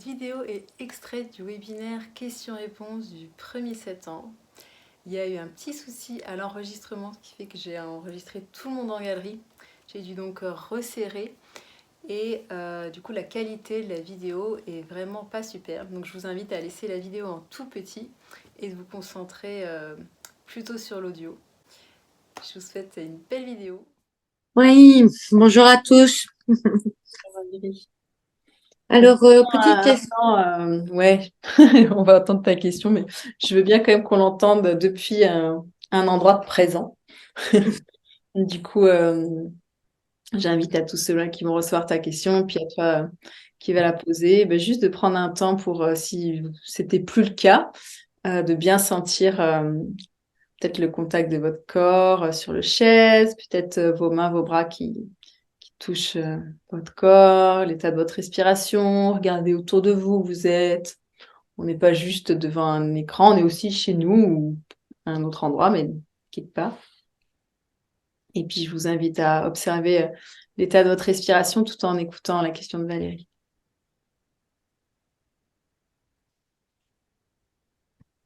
Cette vidéo est extraite du webinaire questions-réponses du 1er septembre. Il y a eu un petit souci à l'enregistrement, ce qui fait que j'ai enregistré tout le monde en galerie. J'ai dû donc resserrer et du coup la qualité de la vidéo est vraiment pas super. Donc je vous invite à laisser la vidéo en tout petit et de vous concentrer plutôt sur l'audio. Je vous souhaite une belle vidéo. Oui, bonjour à tous. Alors, petite question. Ouais, on va entendre ta question, mais je veux bien quand même qu'on l'entende depuis un endroit de présent. Du coup, j'invite à tous ceux-là qui vont recevoir ta question, puis à toi qui va la poser, ben, juste de prendre un temps pour, si c'était plus le cas, de bien sentir peut-être le contact de votre corps sur le chaise, peut-être vos mains, vos bras qui touchent votre corps, l'état de votre respiration, regardez autour de vous où vous êtes. On n'est pas juste devant un écran, on est aussi chez nous ou à un autre endroit, mais quelque part. Et puis, je vous invite à observer l'état de votre respiration tout en écoutant la question de Valérie.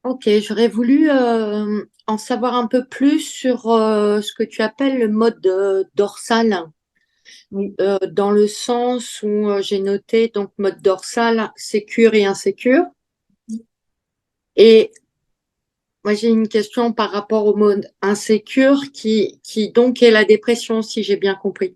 Ok, j'aurais voulu en savoir un peu plus sur ce que tu appelles le mode dorsal, Oui. dans le sens où j'ai noté donc mode dorsal, sécure et insécure. Et moi, j'ai une question par rapport au mode insécure qui donc est la dépression, si j'ai bien compris.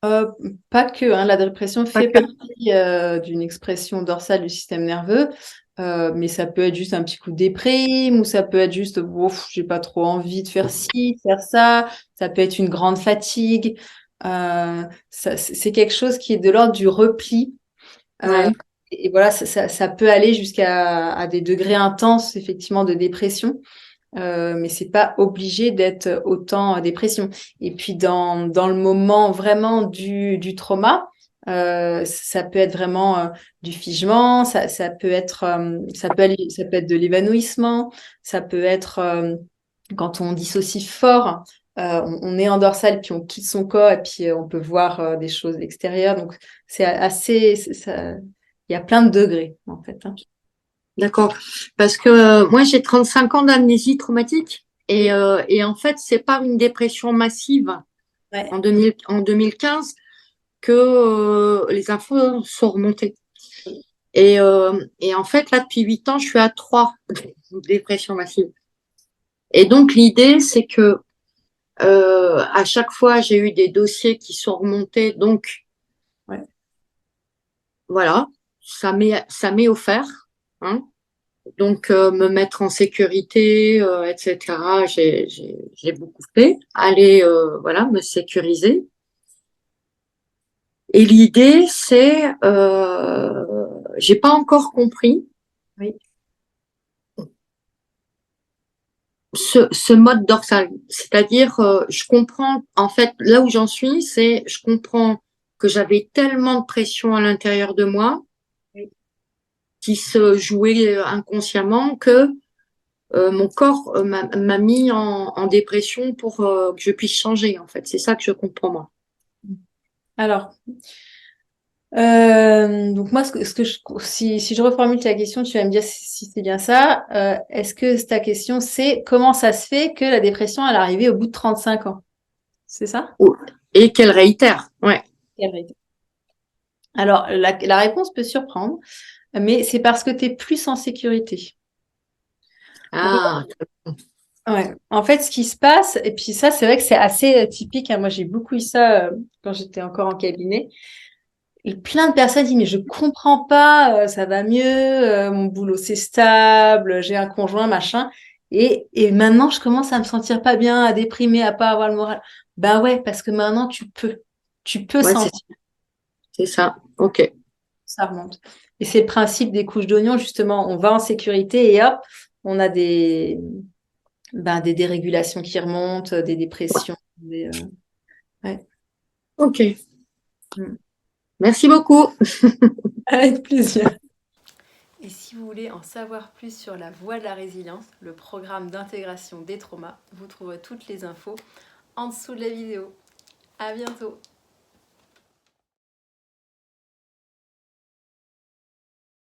Euh, Pas que, hein, la dépression Pas fait que. partie d'une expression dorsale du système nerveux, mais ça peut être juste un petit coup de déprime ou ça peut être juste, ouf, j'ai pas trop envie de faire ci, de faire ça. Ça peut être une grande fatigue. C'est quelque chose qui est de l'ordre du repli. Euh, Ouais. et voilà, ça peut aller jusqu'à à des degrés intenses, effectivement, de dépression. Mais c'est pas obligé d'être autant dépression. Et puis dans le moment vraiment du trauma, ça peut être vraiment du figement, ça peut être ça peut être de l'évanouissement, ça peut être quand on dissocie fort. On est en dorsale, puis on quitte son corps, et puis on peut voir des choses extérieures. Donc c'est assez, il y a plein de degrés en fait, hein. D'accord. Parce que moi, j'ai 35 ans d'amnésie traumatique Oui. et en fait, c'est pas une dépression massive Ouais. en 2015 que les infos sont remontées. Et en fait, là, depuis 8 ans, je suis à 3 dépressions massives. Et donc, l'idée, c'est que à chaque fois, j'ai eu des dossiers qui sont remontés. Donc, Ouais. voilà, ça m'est offert. Hein. Donc, me mettre en sécurité, etc. J'ai beaucoup fait. Aller, voilà, me sécuriser. Et l'idée, c'est, j'ai pas encore compris Oui. ce mode dorsal. C'est-à-dire, je comprends, en fait, là où j'en suis, c'est, je comprends que j'avais tellement de pression à l'intérieur de moi Oui. qui se jouait inconsciemment que mon corps m'a mis en dépression pour que je puisse changer, en fait. C'est ça que je comprends, moi. Alors, donc moi, si je reformule ta question, tu vas me dire si c'est bien ça. Est-ce que ta question, c'est comment ça se fait que la dépression, elle est arrivée au bout de 35 ans? C'est ça? Oh. Et qu'elle réitère, ouais. Quelle vérité. Alors, la réponse peut surprendre, mais c'est parce que tu es plus en sécurité. Ah, Ouais. En fait, ce qui se passe, et puis ça, c'est vrai que c'est assez typique, hein. Moi, j'ai beaucoup eu ça quand j'étais encore en cabinet. Et plein de personnes disent, mais je comprends pas, ça va mieux, mon boulot c'est stable, j'ai un conjoint, machin. Et maintenant, je commence à me sentir pas bien, à déprimer, à pas avoir le moral. Ben ouais, parce que maintenant, tu peux ouais, sentir c'est ça. Ok. que ça remonte. Et c'est le principe des couches d'oignon, justement. On va en sécurité et hop, on a des dérégulations qui remontent, des dépressions. Ouais. Ok. Mm. Merci beaucoup. Avec plaisir. Et si vous voulez en savoir plus sur la voie de la résilience, le programme d'intégration des traumas, vous trouverez toutes les infos en dessous de la vidéo. À bientôt!